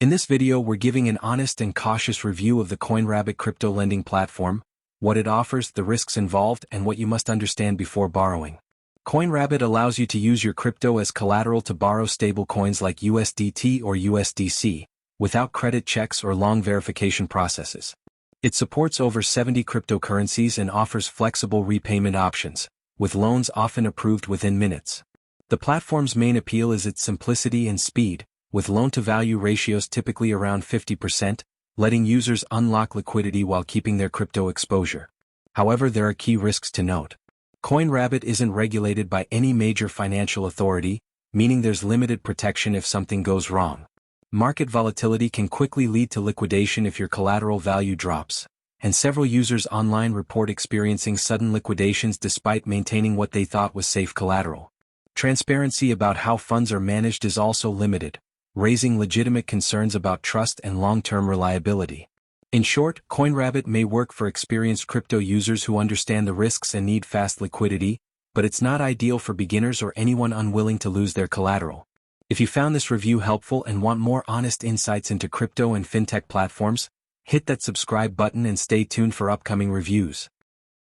In this video we're giving an honest and cautious review of the CoinRabbit crypto lending platform, what it offers, the risks involved, and what you must understand before borrowing. CoinRabbit allows you to use your crypto as collateral to borrow stable coins like USDT or USDC, without credit checks or long verification processes. It supports over 70 cryptocurrencies and offers flexible repayment options, with loans often approved within minutes. The platform's main appeal is its simplicity and speed, with loan-to-value ratios typically around 50%, letting users unlock liquidity while keeping their crypto exposure. However, there are key risks to note. CoinRabbit isn't regulated by any major financial authority, meaning there's limited protection if something goes wrong. Market volatility can quickly lead to liquidation if your collateral value drops, and several users online report experiencing sudden liquidations despite maintaining what they thought was safe collateral. Transparency about how funds are managed is also limited, raising legitimate concerns about trust and long-term reliability. In short, CoinRabbit may work for experienced crypto users who understand the risks and need fast liquidity, but it's not ideal for beginners or anyone unwilling to lose their collateral. If you found this review helpful and want more honest insights into crypto and fintech platforms, hit that subscribe button and stay tuned for upcoming reviews.